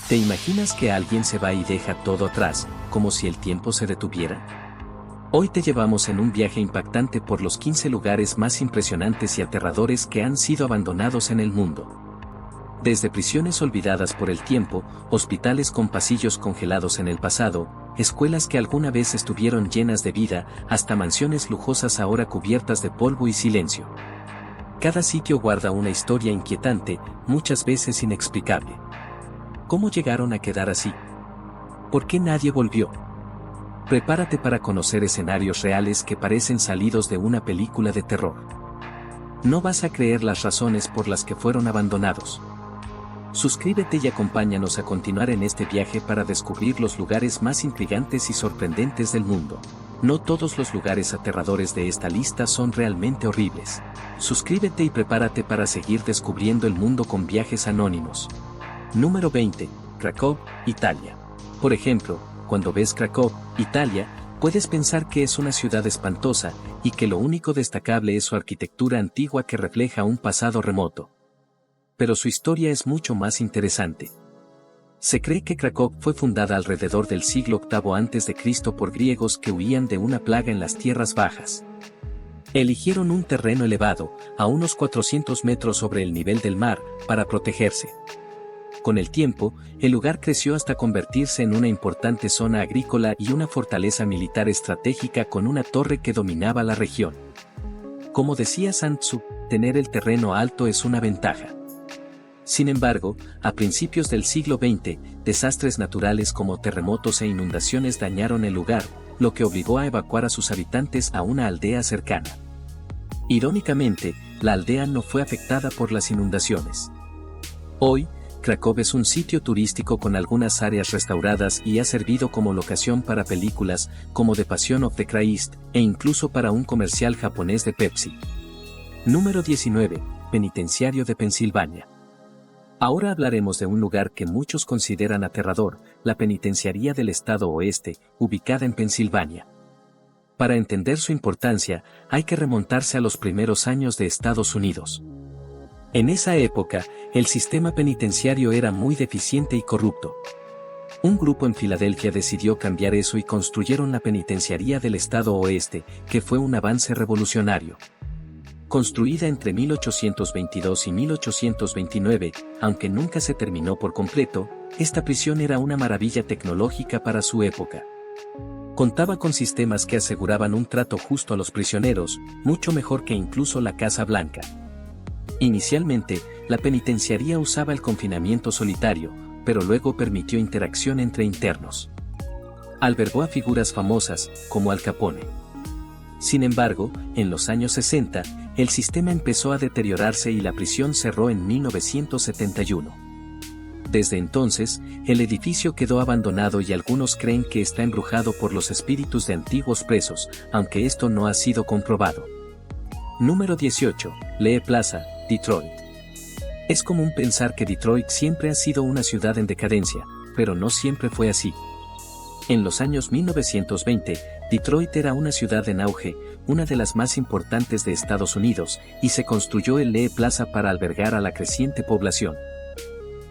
¿Te imaginas que alguien se va y deja todo atrás, como si el tiempo se detuviera? Hoy te llevamos en un viaje impactante por los 15 lugares más impresionantes y aterradores que han sido abandonados en el mundo. Desde prisiones olvidadas por el tiempo, hospitales con pasillos congelados en el pasado, escuelas que alguna vez estuvieron llenas de vida, hasta mansiones lujosas ahora cubiertas de polvo y silencio. Cada sitio guarda una historia inquietante, muchas veces inexplicable. ¿Cómo llegaron a quedar así? ¿Por qué nadie volvió? Prepárate para conocer escenarios reales que parecen salidos de una película de terror. No vas a creer las razones por las que fueron abandonados. Suscríbete y acompáñanos a continuar en este viaje para descubrir los lugares más intrigantes y sorprendentes del mundo. No todos los lugares aterradores de esta lista son realmente horribles. Suscríbete y prepárate para seguir descubriendo el mundo con viajes anónimos. Número 20. Cracovia, Italia. Por ejemplo, cuando ves Cracovia, Italia, puedes pensar que es una ciudad espantosa y que lo único destacable es su arquitectura antigua que refleja un pasado remoto. Pero su historia es mucho más interesante. Se cree que Cracovia fue fundada alrededor del siglo VIII a.C. por griegos que huían de una plaga en las tierras bajas. Eligieron un terreno elevado, a unos 400 metros sobre el nivel del mar, para protegerse. Con el tiempo, el lugar creció hasta convertirse en una importante zona agrícola y una fortaleza militar estratégica con una torre que dominaba la región. Como decía Sun Tzu, tener el terreno alto es una ventaja. Sin embargo, a principios del siglo XX, desastres naturales como terremotos e inundaciones dañaron el lugar, lo que obligó a evacuar a sus habitantes a una aldea cercana. Irónicamente, la aldea no fue afectada por las inundaciones. Hoy, Cracovia es un sitio turístico con algunas áreas restauradas y ha servido como locación para películas como The Passion of the Christ e incluso para un comercial japonés de Pepsi. Número 19. Penitenciario de Pensilvania. Ahora hablaremos de un lugar que muchos consideran aterrador, la Penitenciaría del Estado Oeste, ubicada en Pensilvania. Para entender su importancia, hay que remontarse a los primeros años de Estados Unidos. En esa época, el sistema penitenciario era muy deficiente y corrupto. Un grupo en Filadelfia decidió cambiar eso y construyeron la Penitenciaría del Estado Oeste, que fue un avance revolucionario. Construida entre 1822 y 1829, aunque nunca se terminó por completo, esta prisión era una maravilla tecnológica para su época. Contaba con sistemas que aseguraban un trato justo a los prisioneros, mucho mejor que incluso la Casa Blanca. Inicialmente, la penitenciaría usaba el confinamiento solitario, pero luego permitió interacción entre internos. Albergó a figuras famosas, como Al Capone. Sin embargo, en los años 60, el sistema empezó a deteriorarse y la prisión cerró en 1971. Desde entonces, el edificio quedó abandonado y algunos creen que está embrujado por los espíritus de antiguos presos, aunque esto no ha sido comprobado. Número 18. Lee Plaza, Detroit. Es común pensar que Detroit siempre ha sido una ciudad en decadencia, pero no siempre fue así. En los años 1920, Detroit era una ciudad en auge, una de las más importantes de Estados Unidos, y se construyó el Lee Plaza para albergar a la creciente población.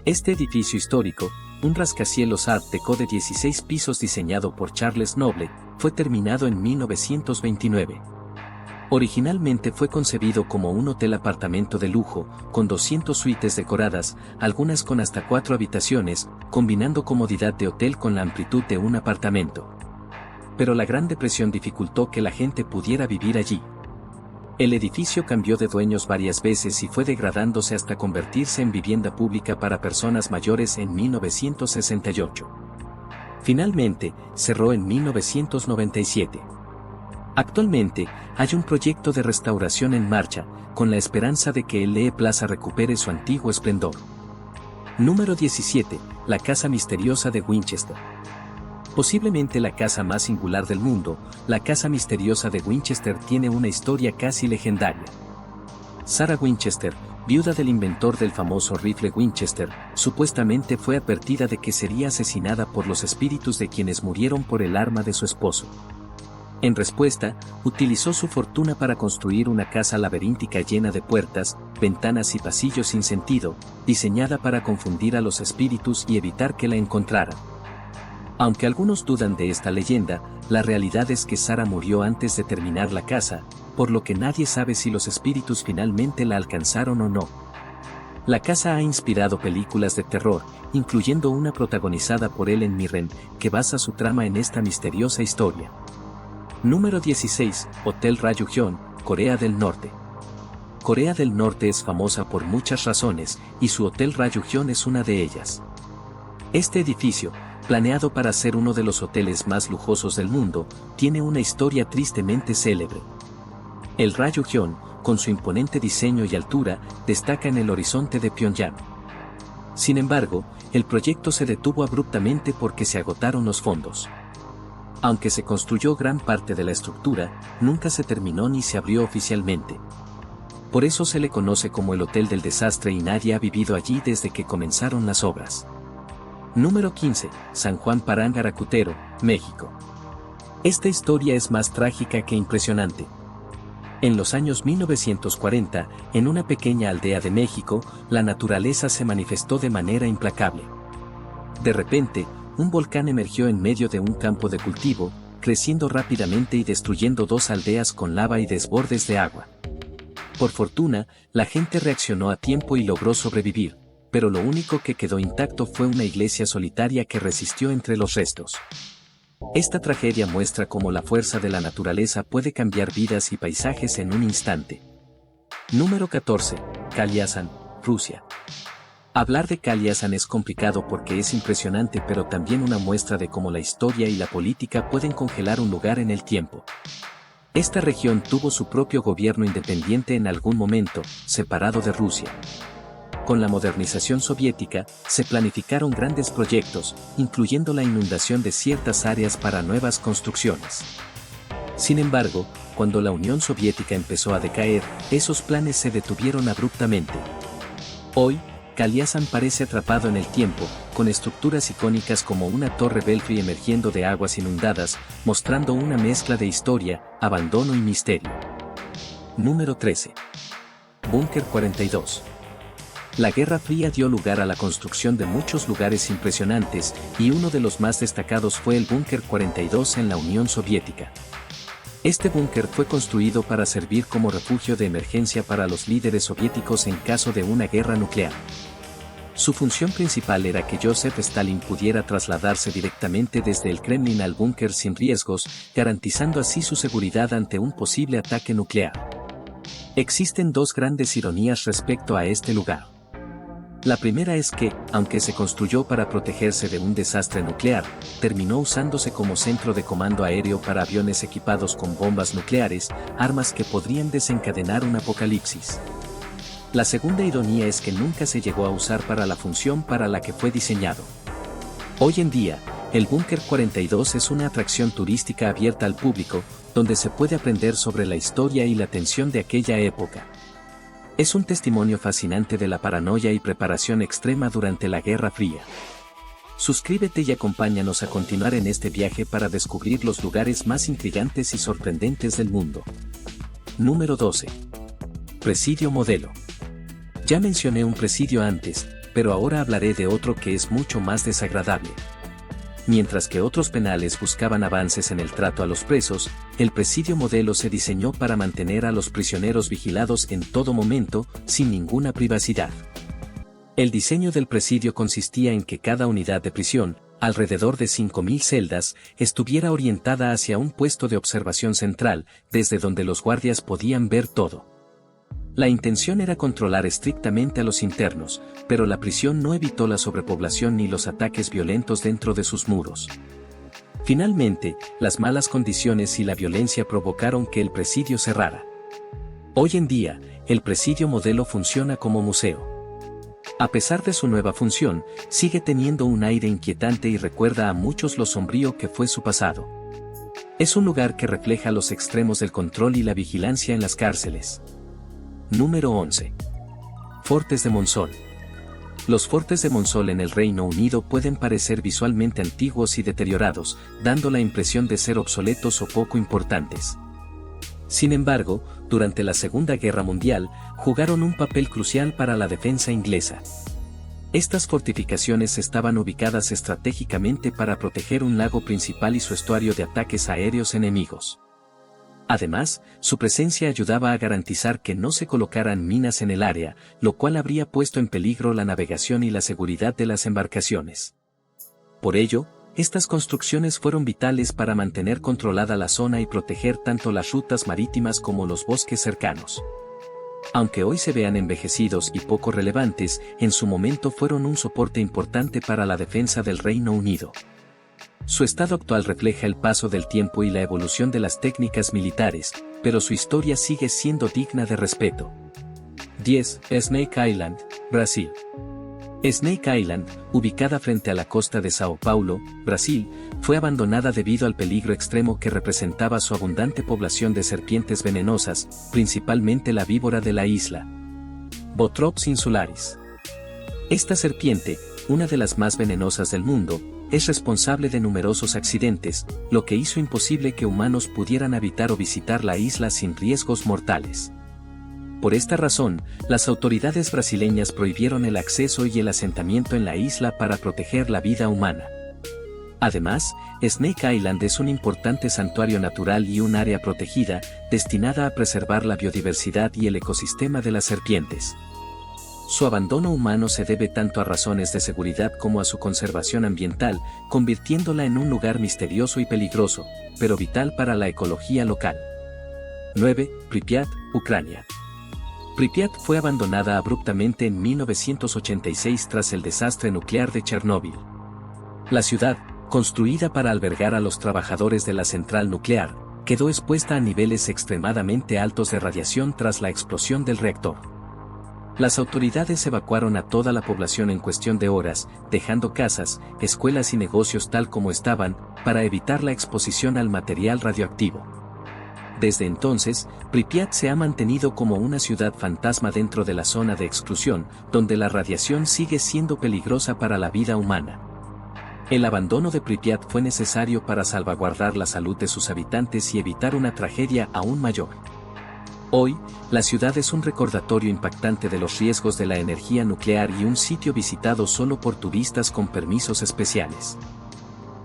Este edificio histórico, un rascacielos Art Deco de 16 pisos diseñado por Charles Noble, fue terminado en 1929. Originalmente fue concebido como un hotel-apartamento de lujo, con 200 suites decoradas, algunas con hasta 4 habitaciones, combinando comodidad de hotel con la amplitud de un apartamento. Pero la Gran Depresión dificultó que la gente pudiera vivir allí. El edificio cambió de dueños varias veces y fue degradándose hasta convertirse en vivienda pública para personas mayores en 1968. Finalmente, cerró en 1997. Actualmente, hay un proyecto de restauración en marcha, con la esperanza de que el Lee Plaza recupere su antiguo esplendor. Número 17. La Casa Misteriosa de Winchester. Posiblemente la casa más singular del mundo, la Casa Misteriosa de Winchester tiene una historia casi legendaria. Sarah Winchester, viuda del inventor del famoso rifle Winchester, supuestamente fue advertida de que sería asesinada por los espíritus de quienes murieron por el arma de su esposo. En respuesta, utilizó su fortuna para construir una casa laberíntica llena de puertas, ventanas y pasillos sin sentido, diseñada para confundir a los espíritus y evitar que la encontraran. Aunque algunos dudan de esta leyenda, la realidad es que Sara murió antes de terminar la casa, por lo que nadie sabe si los espíritus finalmente la alcanzaron o no. La casa ha inspirado películas de terror, incluyendo una protagonizada por Helen Mirren, que basa su trama en esta misteriosa historia. Número 16, Hotel Ryugyong, Corea del Norte. Corea del Norte es famosa por muchas razones, y su Hotel Ryugyong es una de ellas. Este edificio, planeado para ser uno de los hoteles más lujosos del mundo, tiene una historia tristemente célebre. El Ryugyong, con su imponente diseño y altura, destaca en el horizonte de Pyongyang. Sin embargo, el proyecto se detuvo abruptamente porque se agotaron los fondos. Aunque se construyó gran parte de la estructura, nunca se terminó ni se abrió oficialmente. Por eso se le conoce como el Hotel del Desastre y nadie ha vivido allí desde que comenzaron las obras. Número 15, San Juan Parangaracutero, México. Esta historia es más trágica que impresionante. En los años 1940, en una pequeña aldea de México, la naturaleza se manifestó de manera implacable. De repente, un volcán emergió en medio de un campo de cultivo, creciendo rápidamente y destruyendo 2 aldeas con lava y desbordes de agua. Por fortuna, la gente reaccionó a tiempo y logró sobrevivir, pero lo único que quedó intacto fue una iglesia solitaria que resistió entre los restos. Esta tragedia muestra cómo la fuerza de la naturaleza puede cambiar vidas y paisajes en un instante. Número 14, Kalyazan, Rusia. Hablar de Kalyazan es complicado porque es impresionante pero también una muestra de cómo la historia y la política pueden congelar un lugar en el tiempo. Esta región tuvo su propio gobierno independiente en algún momento, separado de Rusia. Con la modernización soviética, se planificaron grandes proyectos, incluyendo la inundación de ciertas áreas para nuevas construcciones. Sin embargo, cuando la Unión Soviética empezó a decaer, esos planes se detuvieron abruptamente. Hoy, Kalyazan parece atrapado en el tiempo, con estructuras icónicas como una torre Belfry emergiendo de aguas inundadas, mostrando una mezcla de historia, abandono y misterio. Número 13. Búnker 42. La Guerra Fría dio lugar a la construcción de muchos lugares impresionantes, y uno de los más destacados fue el Búnker 42 en la Unión Soviética. Este búnker fue construido para servir como refugio de emergencia para los líderes soviéticos en caso de una guerra nuclear. Su función principal era que Joseph Stalin pudiera trasladarse directamente desde el Kremlin al búnker sin riesgos, garantizando así su seguridad ante un posible ataque nuclear. Existen 2 grandes ironías respecto a este lugar. La primera es que, aunque se construyó para protegerse de un desastre nuclear, terminó usándose como centro de comando aéreo para aviones equipados con bombas nucleares, armas que podrían desencadenar un apocalipsis. La segunda ironía es que nunca se llegó a usar para la función para la que fue diseñado. Hoy en día, el Búnker 42 es una atracción turística abierta al público, donde se puede aprender sobre la historia y la tensión de aquella época. Es un testimonio fascinante de la paranoia y preparación extrema durante la Guerra Fría. Suscríbete y acompáñanos a continuar en este viaje para descubrir los lugares más intrigantes y sorprendentes del mundo. Número 12. Presidio Modelo. Ya mencioné un presidio antes, pero ahora hablaré de otro que es mucho más desagradable. Mientras que otros penales buscaban avances en el trato a los presos, el Presidio Modelo se diseñó para mantener a los prisioneros vigilados en todo momento, sin ninguna privacidad. El diseño del presidio consistía en que cada unidad de prisión, alrededor de 5.000 celdas, estuviera orientada hacia un puesto de observación central, desde donde los guardias podían ver todo. La intención era controlar estrictamente a los internos, pero la prisión no evitó la sobrepoblación ni los ataques violentos dentro de sus muros. Finalmente, las malas condiciones y la violencia provocaron que el presidio cerrara. Hoy en día, el Presidio Modelo funciona como museo. A pesar de su nueva función, sigue teniendo un aire inquietante y recuerda a muchos lo sombrío que fue su pasado. Es un lugar que refleja los extremos del control y la vigilancia en las cárceles. Número 11. Fortes de Monzón. Los fortes de Monsol en el Reino Unido pueden parecer visualmente antiguos y deteriorados, dando la impresión de ser obsoletos o poco importantes. Sin embargo, durante la Segunda Guerra Mundial, jugaron un papel crucial para la defensa inglesa. Estas fortificaciones estaban ubicadas estratégicamente para proteger un lago principal y su estuario de ataques aéreos enemigos. Además, su presencia ayudaba a garantizar que no se colocaran minas en el área, lo cual habría puesto en peligro la navegación y la seguridad de las embarcaciones. Por ello, estas construcciones fueron vitales para mantener controlada la zona y proteger tanto las rutas marítimas como los bosques cercanos. Aunque hoy se vean envejecidos y poco relevantes, en su momento fueron un soporte importante para la defensa del Reino Unido. Su estado actual refleja el paso del tiempo y la evolución de las técnicas militares, pero su historia sigue siendo digna de respeto. 10. Snake Island, Brasil. Snake Island, ubicada frente a la costa de Sao Paulo, Brasil, fue abandonada debido al peligro extremo que representaba su abundante población de serpientes venenosas, principalmente la víbora de la isla, Bothrops insularis. Esta serpiente, una de las más venenosas del mundo, es responsable de numerosos accidentes, lo que hizo imposible que humanos pudieran habitar o visitar la isla sin riesgos mortales. Por esta razón, las autoridades brasileñas prohibieron el acceso y el asentamiento en la isla para proteger la vida humana. Además, Snake Island es un importante santuario natural y un área protegida, destinada a preservar la biodiversidad y el ecosistema de las serpientes. Su abandono humano se debe tanto a razones de seguridad como a su conservación ambiental, convirtiéndola en un lugar misterioso y peligroso, pero vital para la ecología local. 9. Pripyat, Ucrania. Pripyat fue abandonada abruptamente en 1986 tras el desastre nuclear de Chernóbil. La ciudad, construida para albergar a los trabajadores de la central nuclear, quedó expuesta a niveles extremadamente altos de radiación tras la explosión del reactor. Las autoridades evacuaron a toda la población en cuestión de horas, dejando casas, escuelas y negocios tal como estaban, para evitar la exposición al material radioactivo. Desde entonces, Pripyat se ha mantenido como una ciudad fantasma dentro de la zona de exclusión, donde la radiación sigue siendo peligrosa para la vida humana. El abandono de Pripyat fue necesario para salvaguardar la salud de sus habitantes y evitar una tragedia aún mayor. Hoy, la ciudad es un recordatorio impactante de los riesgos de la energía nuclear y un sitio visitado solo por turistas con permisos especiales.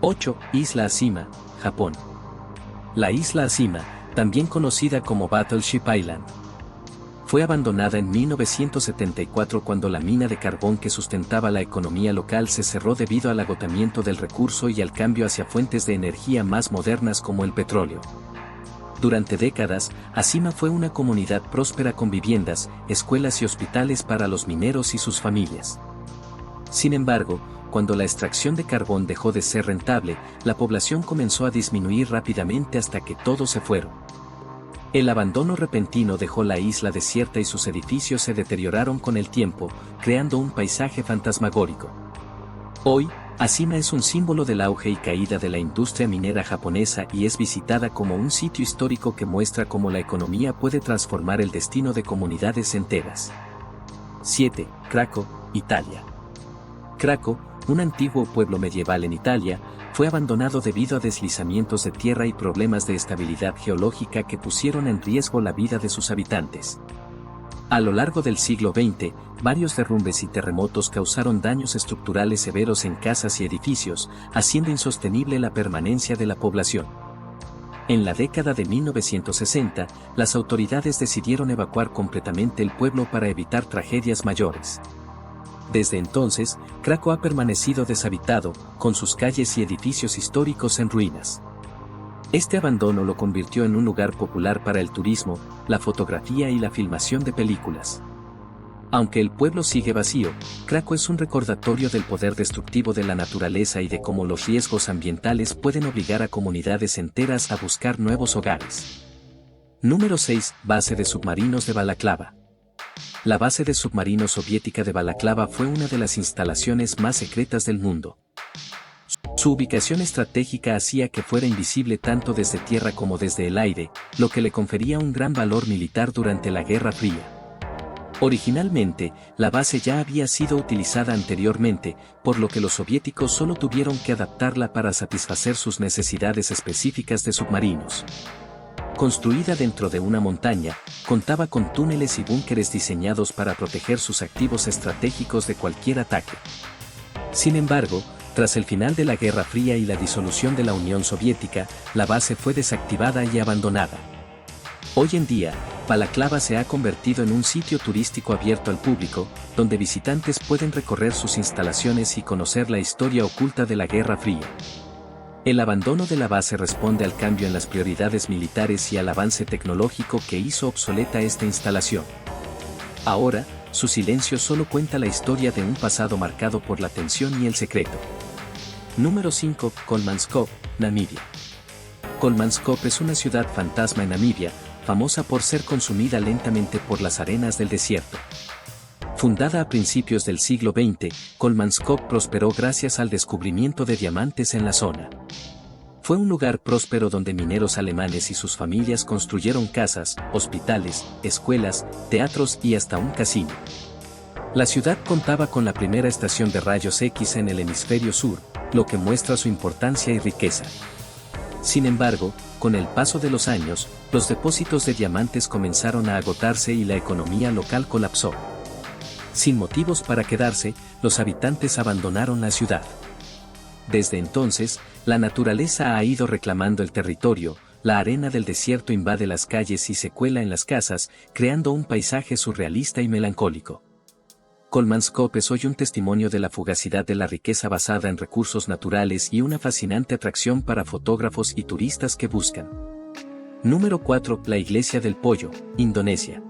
8. Isla Ashima, Japón. La isla Ashima, también conocida como Battleship Island, fue abandonada en 1974 cuando la mina de carbón que sustentaba la economía local se cerró debido al agotamiento del recurso y al cambio hacia fuentes de energía más modernas como el petróleo. Durante décadas, Ashima fue una comunidad próspera con viviendas, escuelas y hospitales para los mineros y sus familias. Sin embargo, cuando la extracción de carbón dejó de ser rentable, la población comenzó a disminuir rápidamente hasta que todos se fueron. El abandono repentino dejó la isla desierta y sus edificios se deterioraron con el tiempo, creando un paisaje fantasmagórico. Hoy, Ashima es un símbolo del auge y caída de la industria minera japonesa y es visitada como un sitio histórico que muestra cómo la economía puede transformar el destino de comunidades enteras. 7. Craco, Italia. Craco, un antiguo pueblo medieval en Italia, fue abandonado debido a deslizamientos de tierra y problemas de estabilidad geológica que pusieron en riesgo la vida de sus habitantes. A lo largo del siglo XX, varios derrumbes y terremotos causaron daños estructurales severos en casas y edificios, haciendo insostenible la permanencia de la población. En la década de 1960, las autoridades decidieron evacuar completamente el pueblo para evitar tragedias mayores. Desde entonces, Craco ha permanecido deshabitado, con sus calles y edificios históricos en ruinas. Este abandono lo convirtió en un lugar popular para el turismo, la fotografía y la filmación de películas. Aunque el pueblo sigue vacío, Craco es un recordatorio del poder destructivo de la naturaleza y de cómo los riesgos ambientales pueden obligar a comunidades enteras a buscar nuevos hogares. Número 6. Base de submarinos de Balaklava. La base de submarinos soviética de Balaklava fue una de las instalaciones más secretas del mundo. Su ubicación estratégica hacía que fuera invisible tanto desde tierra como desde el aire, lo que le confería un gran valor militar durante la Guerra Fría. Originalmente, la base ya había sido utilizada anteriormente, por lo que los soviéticos solo tuvieron que adaptarla para satisfacer sus necesidades específicas de submarinos. Construida dentro de una montaña, contaba con túneles y búnkeres diseñados para proteger sus activos estratégicos de cualquier ataque. Sin embargo, tras el final de la Guerra Fría y la disolución de la Unión Soviética, la base fue desactivada y abandonada. Hoy en día, Balaklava se ha convertido en un sitio turístico abierto al público, donde visitantes pueden recorrer sus instalaciones y conocer la historia oculta de la Guerra Fría. El abandono de la base responde al cambio en las prioridades militares y al avance tecnológico que hizo obsoleta esta instalación. Ahora, su silencio solo cuenta la historia de un pasado marcado por la tensión y el secreto. Número 5. Kolmanskop, Namibia. Kolmanskop es una ciudad fantasma en Namibia, famosa por ser consumida lentamente por las arenas del desierto. Fundada a principios del siglo XX, Kolmanskop prosperó gracias al descubrimiento de diamantes en la zona. Fue un lugar próspero donde mineros alemanes y sus familias construyeron casas, hospitales, escuelas, teatros y hasta un casino. La ciudad contaba con la primera estación de rayos X en el hemisferio sur, lo que muestra su importancia y riqueza. Sin embargo, con el paso de los años, los depósitos de diamantes comenzaron a agotarse y la economía local colapsó. Sin motivos para quedarse, los habitantes abandonaron la ciudad. Desde entonces, la naturaleza ha ido reclamando el territorio, la arena del desierto invade las calles y se cuela en las casas, creando un paisaje surrealista y melancólico. Kolmanskop es hoy un testimonio de la fugacidad de la riqueza basada en recursos naturales y una fascinante atracción para fotógrafos y turistas que buscan. Número 4. La Iglesia del Pollo, Indonesia.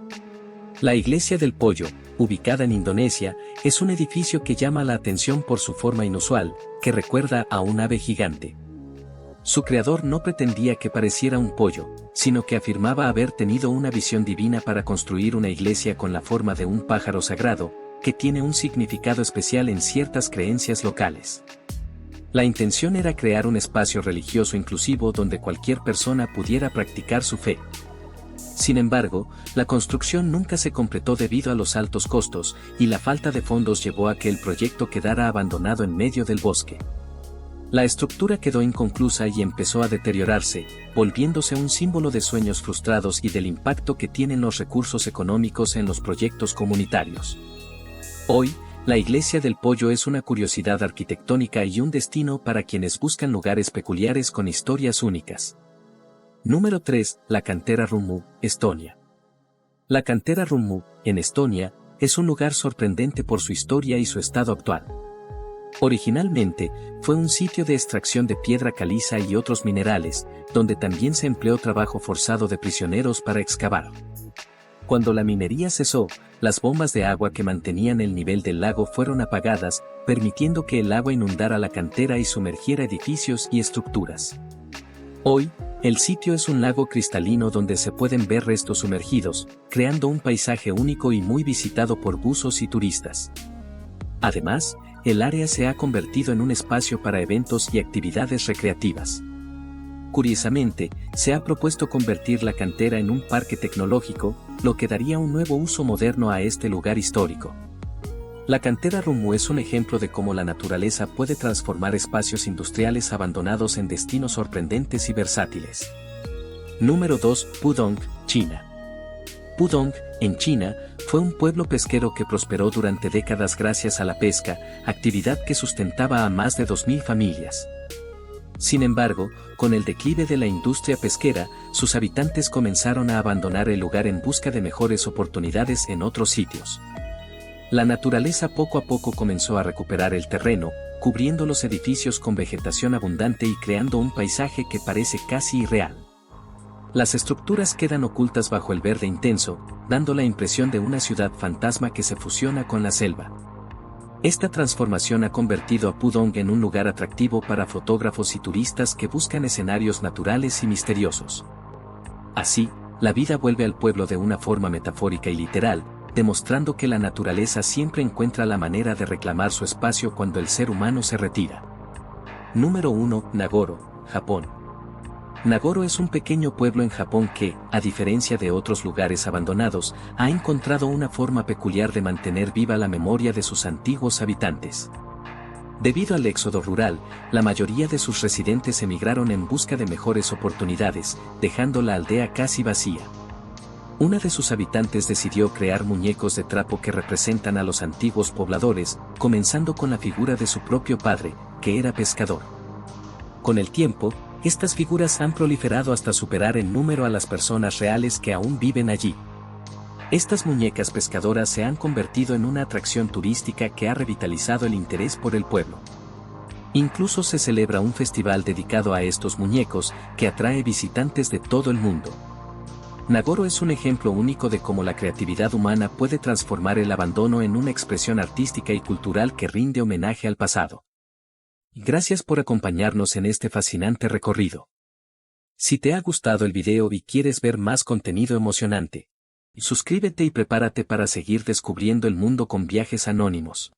La Iglesia del Pollo, ubicada en Indonesia, es un edificio que llama la atención por su forma inusual, que recuerda a un ave gigante. Su creador no pretendía que pareciera un pollo, sino que afirmaba haber tenido una visión divina para construir una iglesia con la forma de un pájaro sagrado, que tiene un significado especial en ciertas creencias locales. La intención era crear un espacio religioso inclusivo donde cualquier persona pudiera practicar su fe. Sin embargo, la construcción nunca se completó debido a los altos costos, y la falta de fondos llevó a que el proyecto quedara abandonado en medio del bosque. La estructura quedó inconclusa y empezó a deteriorarse, volviéndose un símbolo de sueños frustrados y del impacto que tienen los recursos económicos en los proyectos comunitarios. Hoy, la Iglesia del Pollo es una curiosidad arquitectónica y un destino para quienes buscan lugares peculiares con historias únicas. Número 3. La Cantera Rummu, Estonia. La Cantera Rummu, en Estonia, es un lugar sorprendente por su historia y su estado actual. Originalmente, fue un sitio de extracción de piedra caliza y otros minerales, donde también se empleó trabajo forzado de prisioneros para excavar. Cuando la minería cesó, las bombas de agua que mantenían el nivel del lago fueron apagadas, permitiendo que el agua inundara la cantera y sumergiera edificios y estructuras. Hoy, el sitio es un lago cristalino donde se pueden ver restos sumergidos, creando un paisaje único y muy visitado por buzos y turistas. Además, el área se ha convertido en un espacio para eventos y actividades recreativas. Curiosamente, se ha propuesto convertir la cantera en un parque tecnológico, lo que daría un nuevo uso moderno a este lugar histórico. La Cantera Rummu es un ejemplo de cómo la naturaleza puede transformar espacios industriales abandonados en destinos sorprendentes y versátiles. Número 2. Pudong, China. Pudong, en China, fue un pueblo pesquero que prosperó durante décadas gracias a la pesca, actividad que sustentaba a más de 2.000 familias. Sin embargo, con el declive de la industria pesquera, sus habitantes comenzaron a abandonar el lugar en busca de mejores oportunidades en otros sitios. La naturaleza poco a poco comenzó a recuperar el terreno, cubriendo los edificios con vegetación abundante y creando un paisaje que parece casi irreal. Las estructuras quedan ocultas bajo el verde intenso, dando la impresión de una ciudad fantasma que se fusiona con la selva. Esta transformación ha convertido a Pudong en un lugar atractivo para fotógrafos y turistas que buscan escenarios naturales y misteriosos. Así, la vida vuelve al pueblo de una forma metafórica y literal, demostrando que la naturaleza siempre encuentra la manera de reclamar su espacio cuando el ser humano se retira. Número 1. Nagoro, Japón. Nagoro es un pequeño pueblo en Japón que, a diferencia de otros lugares abandonados, ha encontrado una forma peculiar de mantener viva la memoria de sus antiguos habitantes. Debido al éxodo rural, la mayoría de sus residentes emigraron en busca de mejores oportunidades, dejando la aldea casi vacía. Una de sus habitantes decidió crear muñecos de trapo que representan a los antiguos pobladores, comenzando con la figura de su propio padre, que era pescador. Con el tiempo, estas figuras han proliferado hasta superar en número a las personas reales que aún viven allí. Estas muñecas pescadoras se han convertido en una atracción turística que ha revitalizado el interés por el pueblo. Incluso se celebra un festival dedicado a estos muñecos, que atrae visitantes de todo el mundo. Nagoro es un ejemplo único de cómo la creatividad humana puede transformar el abandono en una expresión artística y cultural que rinde homenaje al pasado. Gracias por acompañarnos en este fascinante recorrido. Si te ha gustado el video y quieres ver más contenido emocionante, suscríbete y prepárate para seguir descubriendo el mundo con viajes anónimos.